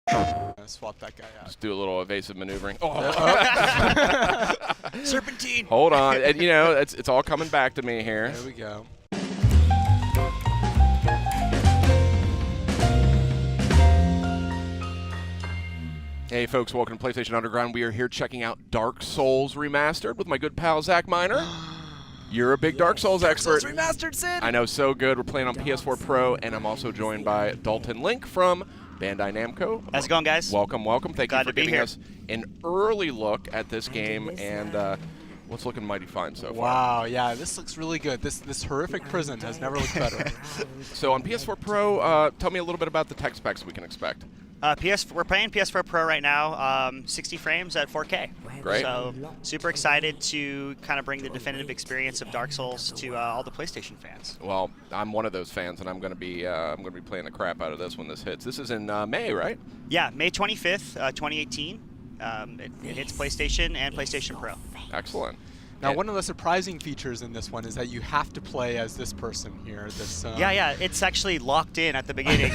Swap that guy out. Just do a little evasive maneuvering. Oh. Serpentine. Hold on. And, you know, it's all coming back to me here. There we go. Hey, folks. Welcome to PlayStation Underground. We are here checking out Dark Souls Remastered with my good pal, Zach Miner. You're a big Dark Souls expert. Dark Souls Remastered, Sid. I know, so good. We're playing on PS4 Pro, and I'm also joined by Dalton Link from Bandai Namco. How's it going, guys? Welcome, welcome. Thank you for giving here. us an early look at this game, and what's looking mighty fine so far. Wow, yeah, this looks really good. This horrific prison has never looked better. So on PS4 Pro, tell me a little bit about the tech specs we can expect. We're playing PS4 Pro right now, 60 frames at 4K. Great. So super excited to kind of bring the definitive experience of Dark Souls to all the PlayStation fans. Well, I'm one of those fans, and I'm going to be playing the crap out of this when this hits. This is in May, right? Yeah, May 25th, 2018. It hits PlayStation and PlayStation Pro. Excellent. Now, one of the surprising features in this one is that you have to play as this person here. This. Yeah, it's actually locked in at the beginning.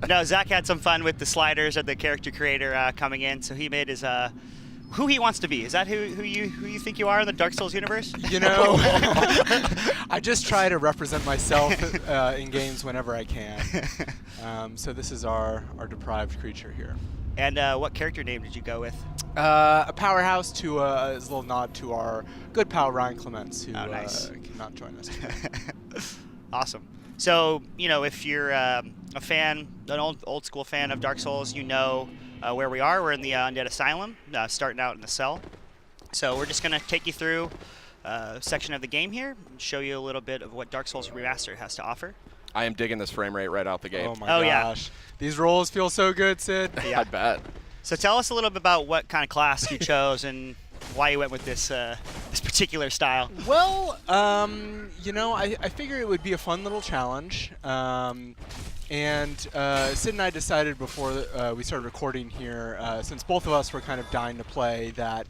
No, Zach had some fun with the sliders of the character creator coming in, so he made his who he wants to be. Is that who you think you are in the Dark Souls universe? You know, I just try to represent myself in games whenever I can. So this is our deprived creature here. And what character name did you go with? A powerhouse to as a little nod to our good pal Ryan Clements, who nice. Cannot join us today. Awesome. So, you know, if you're a fan, an old school fan of Dark Souls, you know where we are. We're in the Undead Asylum, starting out in the cell. So we're just going to take you through a section of the game here and show you a little bit of what Dark Souls Remastered has to offer. I am digging this frame rate right out the gate. Oh my gosh. Yeah. These rolls feel so good, Sid. Yeah. I bet. So tell us a little bit about what kind of class you chose and why you went with this this particular style. Well, you know, I figure it would be a fun little challenge. And Sid and I decided before we started recording here, since both of us were kind of dying to play, that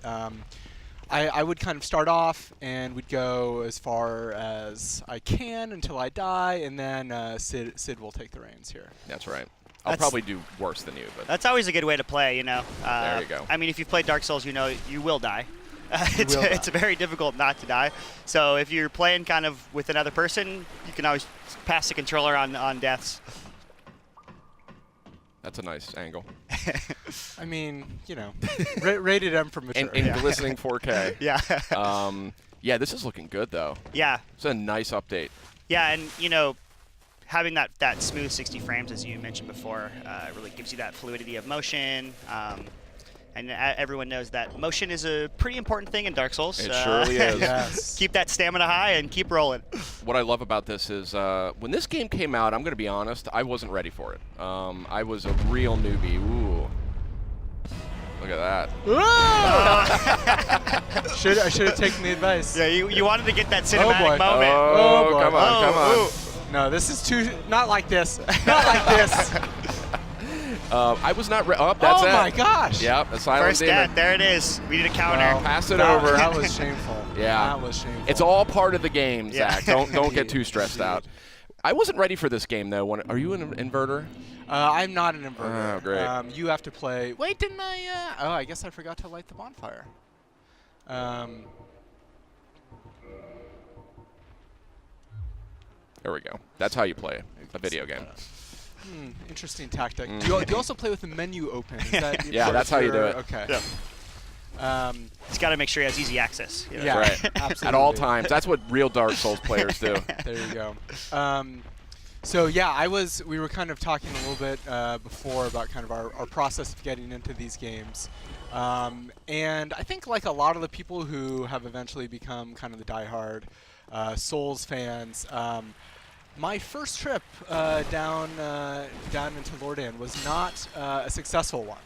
I would kind of start off and would go as far as I can until I die, and then Sid will take the reins here. That's right. I'll probably do worse than you, but That's always a good way to play, you know. there you go. I mean, if you've played Dark Souls, you know you will die. It's very difficult not to die. So if you're playing kind of with another person, you can always pass the controller on deaths. That's a nice angle. I mean, you know, rated M for mature. And glistening 4K. Yeah. Yeah, this is looking good, though. Yeah. It's a nice update. Yeah, and, you know, having that smooth 60 frames, as you mentioned before, really gives you that fluidity of motion. And everyone knows that motion is a pretty important thing in Dark Souls. It surely is. Yes. Keep that stamina high and keep rolling. What I love about this is when this game came out, I'm going to be honest, I wasn't ready for it. I was a real newbie. Ooh. Look at that. I should have taken the advice. Yeah, you wanted to get that cinematic moment. Oh, boy. come on, come on. No, this is too. Not like this. Not like this. I was not ready. Oh, that's it. Oh my gosh. Yep, Asylum First Demon. death, there it is. We need a counter. Well, Pass it over. That was shameful. Yeah. That was shameful. It's all part of the game, Yeah. Zach. Don't get too stressed out. I wasn't ready for this game, though. Are you an inverter? I'm not an inverter. Oh, great. You have to play. Wait, didn't I? Oh, I guess I forgot to light the bonfire. There we go. That's how you play a video game. Interesting tactic. Do you also play with the menu open? Is that Yeah, that's how you do it. Okay. Yeah. He's got to make sure he has easy access. You know? Yeah, Right. absolutely. At all times. That's what real Dark Souls players do. There you go. So yeah, we were kind of talking a little bit before about kind of our process of getting into these games. And I think like a lot of the people who have eventually become kind of the diehard Souls fans, my first trip down into Lordan was not a successful one.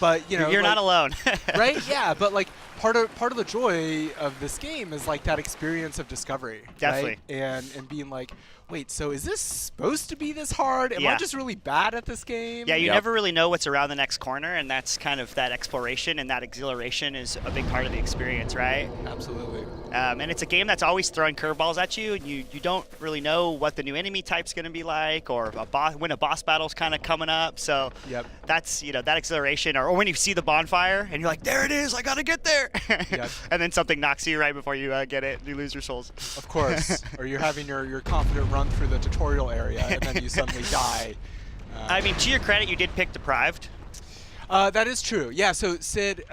But you know, you're not alone. right? Yeah, but like part of the joy of this game is like that experience of discovery. Definitely. Right? And being like, wait, so is this supposed to be this hard? Am I just really bad at this game? Yeah, you Yep. never really know what's around the next corner, and that's kind of that exploration and that exhilaration is a big part of the experience, right? Absolutely. And it's a game that's always throwing curveballs at you, and you don't really know what the new enemy type's going to be like, or when a boss battle's kind of coming up. So that's that exhilaration, or when you see the bonfire and you're like, there it is, I gotta get there, and then something knocks you right before you get it, and you lose your souls. Of course, or you're having your confident run through the tutorial area, and then you suddenly die. I mean, to your credit, you did pick Deprived. That is true. Yeah, so Sid,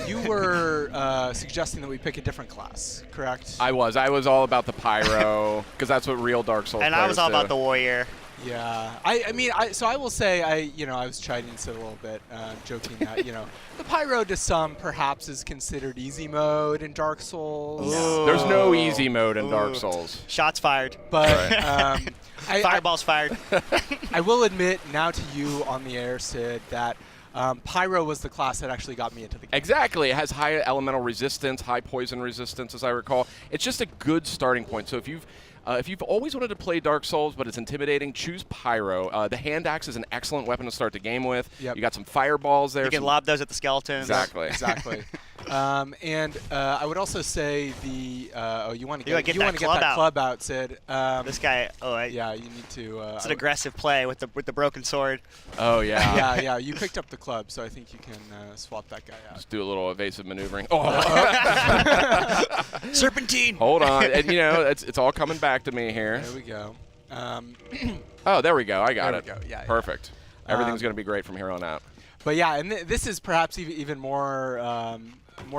you were suggesting that we pick a different class, correct? I was all about the pyro, because that's what real Dark Souls and players I was all do. about the warrior. Yeah, I mean, so I will say, I was chiding Sid a little bit, joking that, the pyro to some perhaps is considered easy mode in Dark Souls. Ooh. There's no easy mode in Dark Souls. Shots fired. But Fireballs fired. I will admit now to you on the air, Sid, that pyro was the class that actually got me into the game. Exactly. It has high elemental resistance, high poison resistance, as I recall. It's just a good starting point. So if you've always wanted to play Dark Souls, but it's intimidating, choose Pyro. The hand axe is an excellent weapon to start the game with. Yep. You got some fireballs there. You can lob those at the skeletons. Exactly. Exactly. And I would also say you want to get that club out, Sid. This guy. Yeah, you need to. It's an aggressive play with the broken sword. Oh yeah. Yeah. You picked up the club, so I think you can swap that guy out. Just do a little evasive maneuvering. Oh. Serpentine. Hold on, and it's all coming back to me here. There we go. Oh, there we go. I got there it. we go. Yeah. Perfect. Everything's going to be great from here on out. But yeah, and this is perhaps even more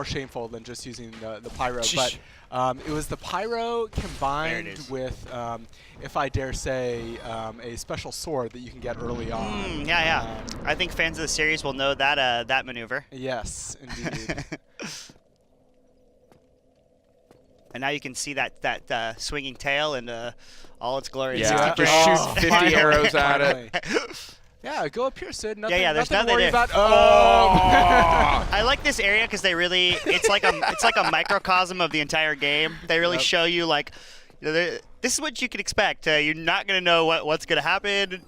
shameful than just using the pyro. But it was the pyro combined with, if I dare say, a special sword that you can get early on. I think fans of the series will know that maneuver. Yes, indeed. And now you can see that swinging tail and all its glory. Yeah, just shoot 50 arrows at it. Yeah, go up here, Sid. Nothing, there's nothing to nothing worry there. about. Oh! I like this area because it's like a microcosm of the entire game. They really show you this is what you can expect. You're not gonna know what's gonna happen.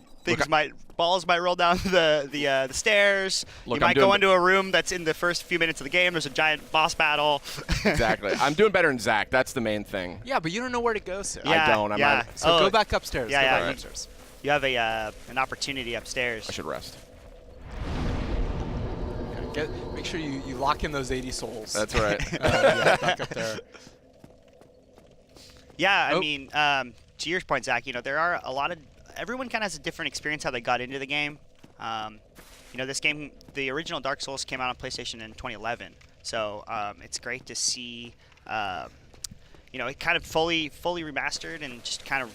Balls might roll down the stairs. You might go into a room that's in the first few minutes of the game. There's a giant boss battle. Exactly. I'm doing better than Zach. That's the main thing. Yeah, but you don't know where to go, Sid. I don't. So go back upstairs. Yeah, go back upstairs. You have an opportunity upstairs. I should rest. Make sure you lock in those 80 souls. That's right. Back up there. Yeah, I mean, to your point, Zach, there are a lot of everyone kind of has a different experience how they got into the game. This game, the original Dark Souls came out on PlayStation in 2011, so it's great to see, it kind of fully remastered and just kind of.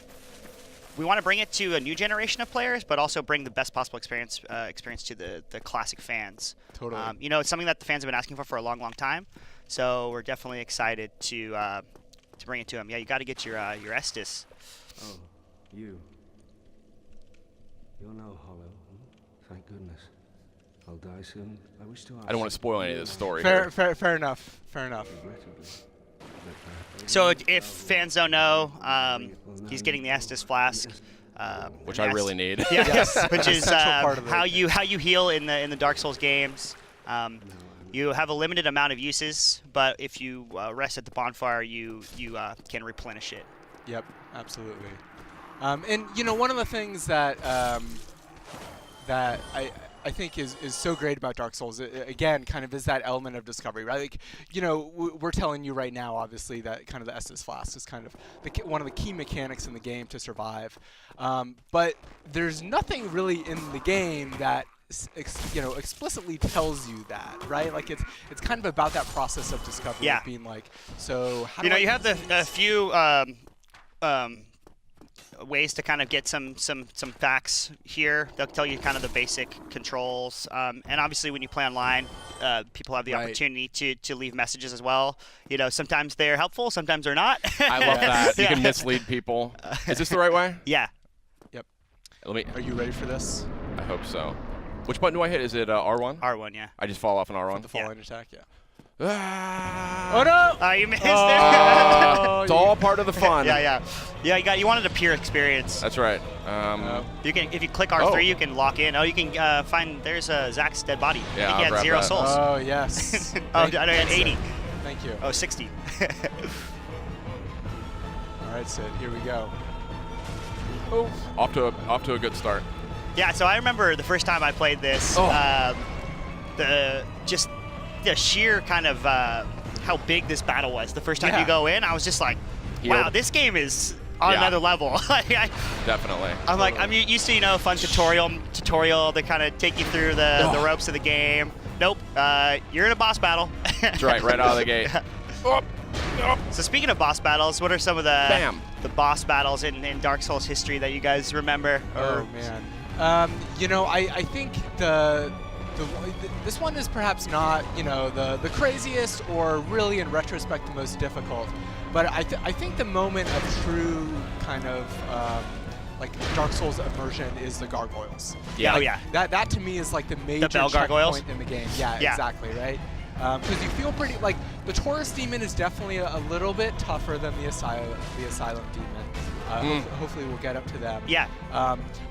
We want to bring it to a new generation of players, but also bring the best possible experience to the classic fans. Totally. It's something that the fans have been asking for a long, long time. So we're definitely excited to bring it to them. Yeah, you got to get your Estus. Oh, you. You're no hollow. Thank goodness. I'll die soon. I wish to ask. I don't want to spoil any of this story. Fair enough. Regrettably. So if fans don't know, he's getting the Estus flask, which I really need. Yeah, Yes. which is part of how you heal in the Dark Souls games. You have a limited amount of uses, but if you rest at the bonfire, you can replenish it. Yep, absolutely. And one of the things that that I think is so great about Dark Souls, again, kind of is that element of discovery, right? Like, we're telling you right now, obviously, that kind of the Estus Flask is kind of one of the key mechanics in the game to survive. But there's nothing really in the game that explicitly tells you that, right? Like it's kind of about that process of discovery, of being like, so how do I you have a few ways to kind of get some facts here. They'll tell you kind of the basic controls, and obviously when you play online, people have the opportunity to leave messages as well. Sometimes they're helpful, sometimes they're not. I love that. You can mislead people. Is this the right way? Yeah. Yep. Are you ready for this? I hope so. Which button do I hit? Is it R1? R1, yeah. I just fall off an R1? The falling attack, yeah. Ah. Oh no! You missed it. It's all part of the fun. Yeah. You wanted a pure experience. That's right. You can, if you click R3, you can lock in. Oh, you can find. There's Zach's dead body. Yeah, I think he had 0 souls. Oh yes. I had 80. Thank you. Oh, 60. All right, Sid. Here we go. Oh, off to a good start. Yeah, so I remember the first time I played this, Oh. the sheer kind of how big this battle was. The first time Yeah. you go in, I was just like, Healed. wow, this game is on Yeah. another level. Definitely. I'm like, I'm used to, a fun tutorial to kind of take you through the ropes of the game. Nope, you're in a boss battle. That's right out of the gate. Oh, oh. So speaking of boss battles, what are some of Bam. the boss battles in Dark Souls history that you guys remember? Oh man. I think this one is perhaps not the craziest or really in retrospect the most difficult, but I think the moment of true kind of like Dark Souls immersion is the gargoyles. Yeah. Oh yeah. That to me is like the major bell gargoyles? checkpoint in the game. Yeah, Yeah. exactly, right? Because you feel pretty like the Taurus demon is definitely a little bit tougher than the asylum demon. Hopefully we'll get up to them. Yeah.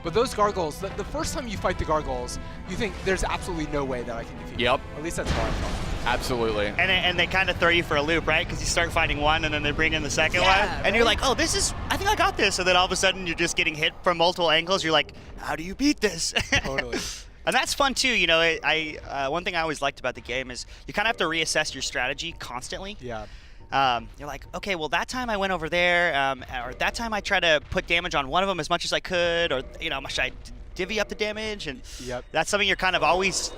But those gargoyles, the first time you fight the gargoyles, you think there's absolutely no way that I can defeat Yep. them. At least that's how I felt. Absolutely. And they kind of throw you for a loop, right? Because you start fighting one, and then they bring in the second Yeah, one, and you're right? like, oh, I think I got this. And then all of a sudden, you're just getting hit from multiple angles. You're like, how do you beat this? Totally. And that's fun too. One thing I always liked about the game is you kind of have to reassess your strategy constantly. Yeah. You're like, okay, well, that time I went over there, or that time I tried to put damage on one of them as much as I could, or should I divvy up the damage? And Yep. that's something you're kind of always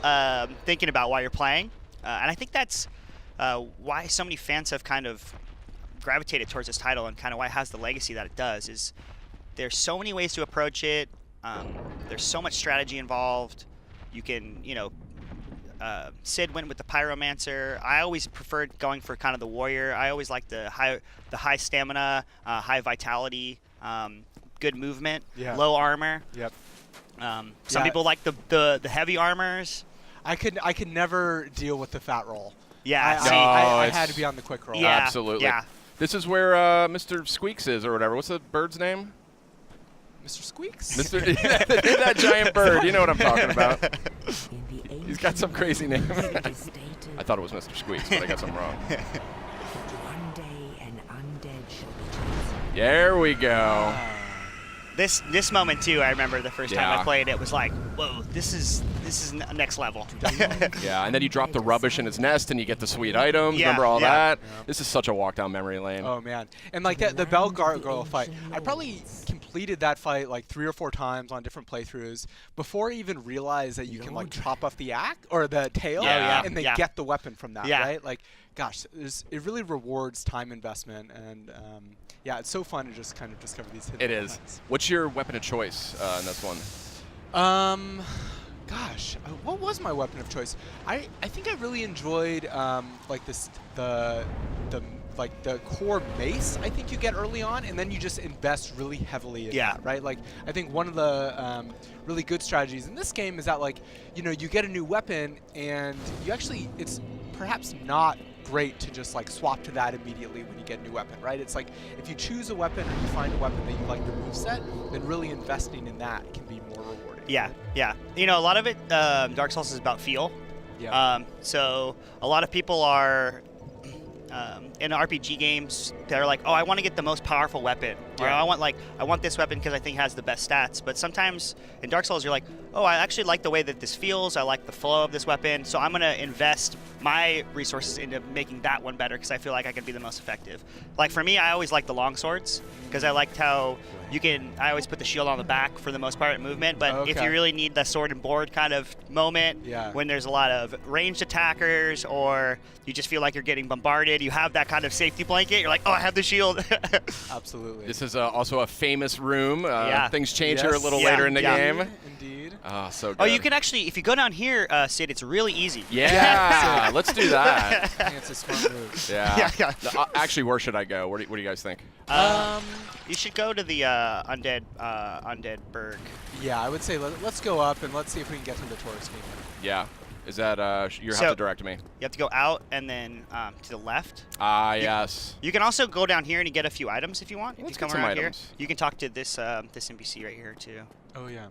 thinking about while you're playing. And I think that's why so many fans have kind of gravitated towards this title, and kind of why it has the legacy that it does. Is there's so many ways to approach it. There's so much strategy involved. You can, Sid went with the Pyromancer. I always preferred going for kind of the warrior. I always liked the high stamina, high vitality, good movement, Yeah. low armor. Yep. Some Yeah. people like the heavy armors. I could never deal with the fat roll. Yeah, I, see, I it's- had to be on the quick roll. Yeah, Absolutely. yeah. This is where Mr. Squeaks is, or whatever. What's the bird's name? Mr. Squeaks. Mr. that giant bird. You know what I'm talking about. In the He's got some crazy name. it is stated I thought it was Mr. Squeaks, but I got something wrong. that one day an undead shall be chosen. There we go. This moment too, I remember the first time Yeah. I played it was like, whoa, this is next level. Yeah, and then you drop the rubbish in his nest and you get the sweet items. Yeah, Remember all yeah. that? This is such a walk down memory lane. Oh man, and like the bell gargoyle fight, I probably completed that fight like 3 or 4 times on different playthroughs before I even realized that you can like chop off the axe or the tail Yeah. and then Yeah. get the weapon from that, Yeah. right? Like, gosh, it really rewards time investment, and yeah, it's so fun to just kind of discover these hidden It is. elements. What's your weapon of choice in this one? Gosh, what was my weapon of choice? I think I really enjoyed like the core mace I think you get early on, and then you just invest really heavily in Yeah. that, right? Like I think one of the really good strategies in this game is that like you get a new weapon and you actually it's perhaps not great to just like swap to that immediately when you get a new weapon, right? It's like if you choose a weapon or you find a weapon that you like the moveset, then really investing in that can be more rewarding. Yeah, yeah. A lot of it, Dark Souls is about feel. Yeah. So a lot of people are in RPG games. They're like, oh, I want to get the most powerful weapon, or Yeah. I want this weapon because I think it has the best stats. But sometimes in Dark Souls, you're like, oh, I actually like the way that this feels. I like the flow of this weapon, so I'm gonna invest my resources into making that one better because I feel like I can be the most effective. Like for me, I always like the long swords because I liked how I always put the shield on the back for the most part in movement, but if Okay. you really need the sword and board kind of moment, Yeah. when there's a lot of ranged attackers or you just feel like you're getting bombarded, you have that kind of safety blanket. You're like, oh, I have the shield. Absolutely. This is also a famous room. Yeah. Things change here a Yes. little Yeah, later in the yeah. game. Indeed. Oh, so good. Oh, you can actually, if you go down here, Sid, it's really easy. Yeah, let's do that. I think it's a smart move. Yeah. Yeah. Actually, where should I go? What do you guys think? You should go to the undead Berg. Yeah, I would say let's go up and let's see if we can get to the Taurus demon. Yeah. Is that you have So- to direct me? You have to go out and then to the left. Ah, yes. You can also go down here and you get a few items if you want. Let's if you come get some around items. here, you can talk to this this NPC right here too. Oh yeah.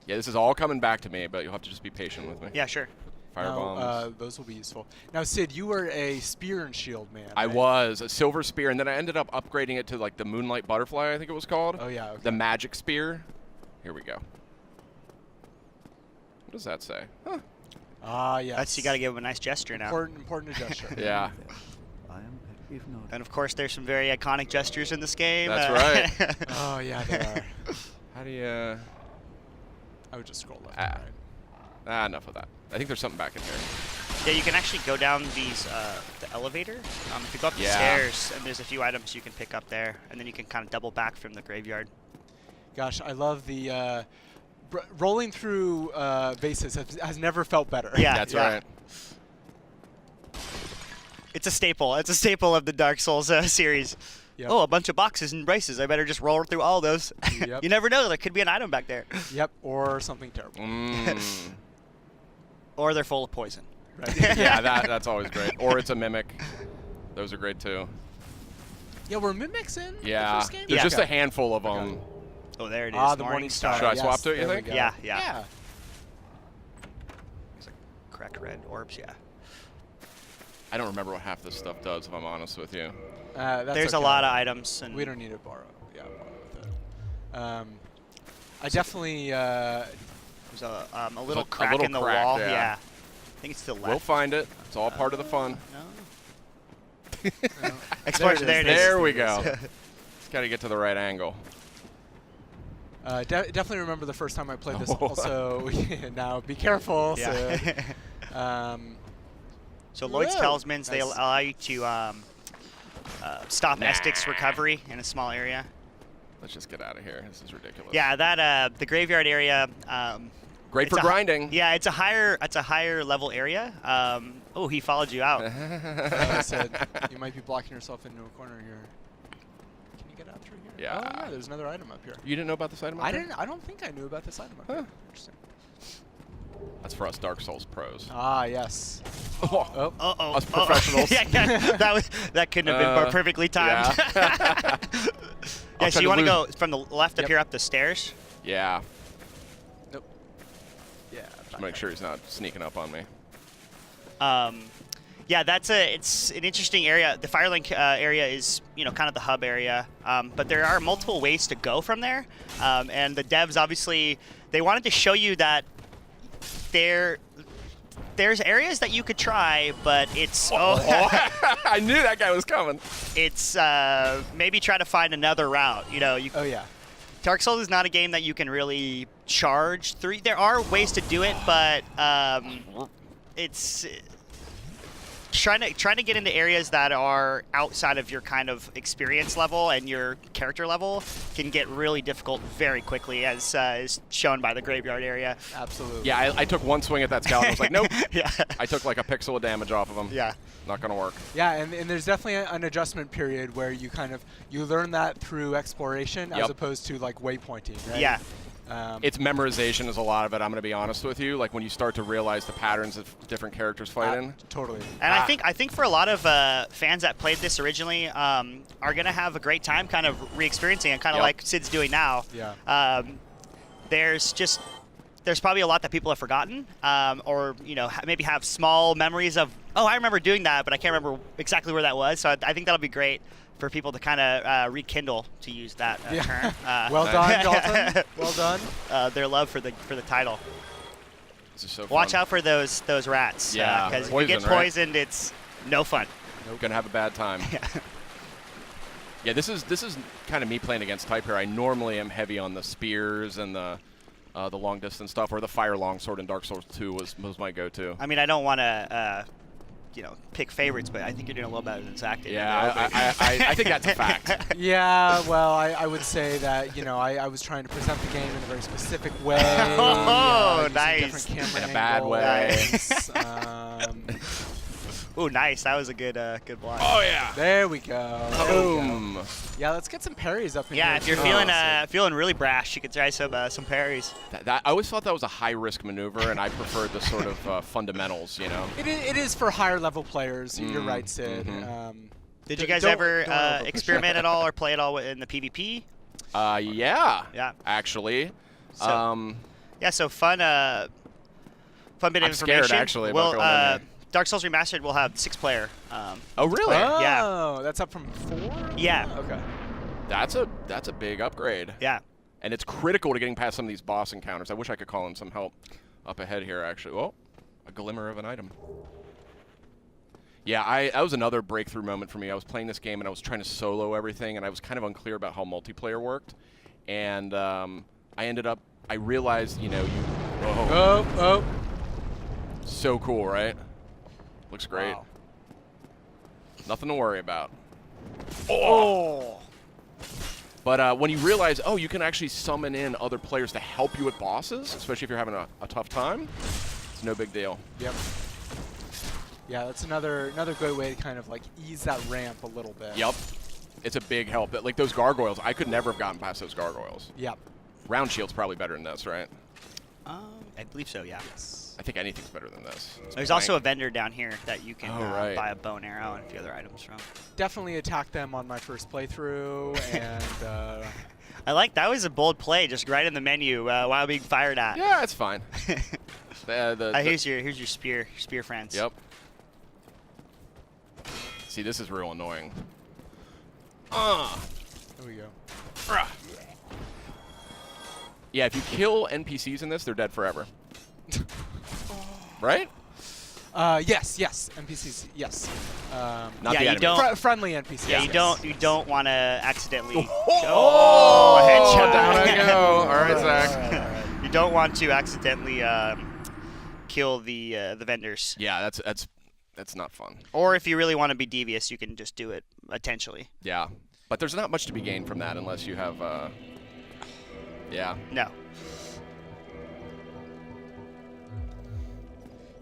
Yeah, this is all coming back to me, but you'll have to just be patient with me. Yeah, sure. Fire Now, bombs. those will be useful. Now, Sid, you were a spear and shield man. I right? was a silver spear, and then I ended up upgrading it to like the Moonlight Butterfly, I think it was called. Oh yeah. Okay. The magic spear. Here we go. What does that say? Huh. Ah, yes. That's you got to give him a nice gesture now. Important gesture. Yeah. I am, if not. And of course, there's some very iconic gestures in this game. That's right. Oh yeah, they are. How do you? I would just scroll left. and right. Enough of that. I think there's something back in here. Yeah, you can actually go down these the elevator. If you go up the Yeah. stairs, and there's a few items you can pick up there, and then you can kind of double back from the graveyard. Gosh, I love the rolling through vases has never felt better. Yeah, That's yeah. right. It's a staple. It's a staple of the Dark Souls series. Yep. Oh, a bunch of boxes and braces. I better just roll through all those. Yep. You never know. There could be an item back there. Yep. Or something terrible. Mm. Or they're full of poison. Right. Yeah, that's always great. Or it's a mimic. Those are great too. Yeah, were mimics in the Yeah. first game? There's Yeah. just Okay. a handful of them. Oh, there it is. Ah, the Morning Star. Should I yes, swap to it, you there we think? go. Yeah, yeah. Yeah. There's like cracked red orbs, yeah. I don't remember what half this stuff does, if I'm honest with you. That's There's okay. a lot of items. And We don't need to borrow. Yeah, borrow with it. I definitely. There's a little a crack little in the crack, wall. yeah. I think it's to the left. We'll find it. It's all part of the fun. No. Explosion. There it is. There we go. Just got to get to the right angle. Definitely remember the first time I played this. Oh. Also, now be careful. Yeah. So, So Lloyd's Whoa. Talismans, they Nice. allow you to stop Estic's recovery in a small area. Let's just get out of here. This is ridiculous. Yeah, that the graveyard area. Great it's for a grinding. Yeah, it's a higher level area. Oh, he followed you out. I said you might be blocking yourself into a corner here. Can you get out through here? Yeah. Oh yeah, there's another item up here. You didn't know about this item? up I there? didn't. I don't think I knew about this item up Huh. here. Interesting. That's for us Dark Souls pros. Ah yes. Oh. Uh-oh. Us professionals. yeah, that couldn't have been more perfectly timed. yeah. Yeah, I'll so try you want to lose- go from the left up Yep. here up the stairs? Yeah. Nope. Yeah. Just make sure he's not sneaking up on me. Yeah, it's an interesting area. The Firelink area is, kind of the hub area, but there are multiple ways to go from there. And the devs obviously they wanted to show you that there's areas that you could try, but it's I knew that guy was coming. it's maybe try to find another route. Oh yeah. Dark Souls is not a game that you can really charge through. There are ways to do it, but it's trying to get into areas that are outside of your kind of experience level and your character level can get really difficult very quickly, as is shown by the graveyard area. Absolutely. Yeah, I took one swing at that scout and I was like, nope. Yeah. I took like a pixel of damage off of him. Yeah. Not going to work. Yeah, and there's definitely an adjustment period where you you learn that through exploration as Yep. opposed to like waypointing, right? Yeah. It's memorization is a lot of it, I'm going to be honest with you. Like when you start to realize the patterns that different characters fight in. Totally. And I think for a lot of fans that played this originally are going to have a great time kind of re-experiencing it, kind of Yep. like Sid's doing now. Yeah. There's probably a lot that people have forgotten, or maybe have small memories of, oh, I remember doing that, but I can't remember exactly where that was. So I think that'll be great for people to kind of rekindle, to use that term. Well done, Dalton. Well done. Their love for the title. This is so fun. Watch out for those rats. Yeah, because if you get poison, right? poisoned, it's no fun. Gonna have a bad time. Yeah, this is kind of me playing against type here. I normally am heavy on the spears and the long distance stuff, or the fire longsword in Dark Souls 2 was my go-to. I mean, I don't want to, pick favorites, but I think you're doing a little better than Zach did. Yeah, I think that's a fact. Yeah, well, I would say that, I was trying to present the game in a very specific way. Oh, using nice. different camera In a bad way. angles. Ooh, nice. That was a good block. Oh yeah. There we go. There we go. Boom. Yeah, let's get some parries up in Yeah, here. if you're too. feeling really brash, you could try some parries. I always thought that was a high-risk maneuver, and I preferred the sort of fundamentals, It is for higher level players. You're right, Sid. mhm. Did you guys don't ever overpush it. experiment at all or play at all in the PvP? Yeah. Yeah. Actually. So- Yeah, so fun fun bit of I'm scared, information. actually, about going in there. Dark Souls Remastered will have 6-player. Oh, really? Yeah. Oh, that's up from 4? Yeah. Okay. That's a big upgrade. Yeah. And it's critical to getting past some of these boss encounters. I wish I could call in some help up ahead here, actually. Oh, a glimmer of an item. Yeah, that was another breakthrough moment for me. I was playing this game, and I was trying to solo everything, and I was kind of unclear about how multiplayer worked. And I realized, you know, Oh. so cool, right? Looks great. Wow. Nothing to worry about. Oh. But when you realize, oh, you can actually summon in other players to help you with bosses, especially if you're having a tough time, it's no big deal. Yep. Yeah, that's another good way to kind of like ease that ramp a little bit. Yep. It's a big help. Like those gargoyles, I could never have gotten past those gargoyles. Yep. Round shield's probably better than this, right? I believe so, yeah. I think anything's better than this. There's also a vendor down here that you can right. buy a bow and arrow and a few other items from. Definitely attacked them on my first playthrough, and I like that was a bold play, just right in the menu while being fired at. Yeah, it's fine. Here's your spear friends. Yep. See, this is real annoying. there we go. Yeah, if you kill NPCs in this, they're dead forever. Right? Yes, NPCs, yes. Not Yeah, the you enemies. don't- Friendly NPCs. Yeah, yes. you don't want to accidentally. Oh, headshot. down I go. All right, All Zach. You don't want to accidentally kill the vendors. Yeah, that's not fun. Or if you really want to be devious, you can just do it intentionally. Yeah, but there's not much to be gained from that unless you have. Yeah. No.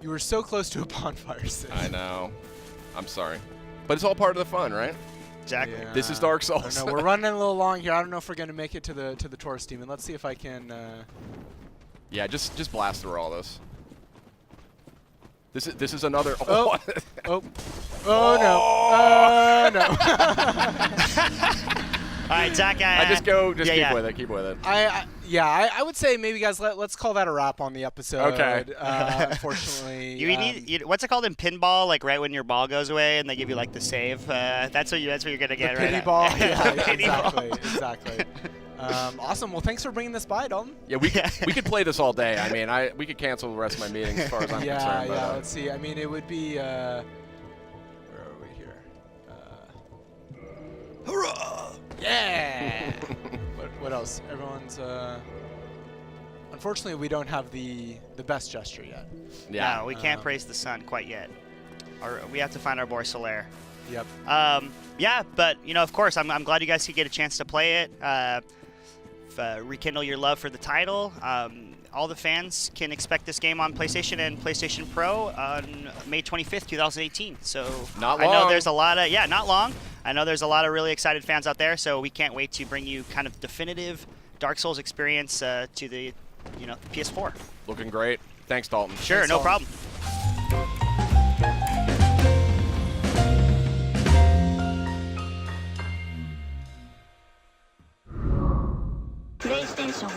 You were so close to a bonfire, Sid. I know. I'm sorry, but it's all part of the fun, right? Exactly. Yeah. This is Dark I Souls. don't know, we're running a little long here. I don't know if we're gonna make it to the tourist demon. Let's see if I can. Yeah, just blast through all this. This is another. Oh. No. All right, Zach. I just keep yeah. with it. Keep with it. I would say maybe guys let's call that a wrap on the episode. Okay. Unfortunately. You need what's it called in pinball? Like right when your ball goes away and they give you like the save. That's what you're gonna get the right. pity ball. Yeah, Pity ball. exactly. Awesome. Well, thanks for bringing this by, Dalton. Yeah, we could play this all day. I mean, we could cancel the rest of my meetings as far as I'm concerned. Yeah. But, Let's see. I mean, it would be. Where are we here? Hurrah! Yeah. What else? Everyone's. Unfortunately, we don't have the best gesture yet. yeah. No, we can't praise the sun quite yet. Or we have to find our boy Solaire. Yep. Yeah, but of course, I'm glad you guys could get a chance to play it. Rekindle your love for the title. All the fans can expect this game on PlayStation and PlayStation Pro on May 25th, 2018. So Not I know long. there's a lot of not long. I know there's a lot of really excited fans out there. So we can't wait to bring you kind of definitive Dark Souls experience to the PS4. Looking great. Thanks, Dalton. Sure, Thanks, no Dalton. problem. PlayStation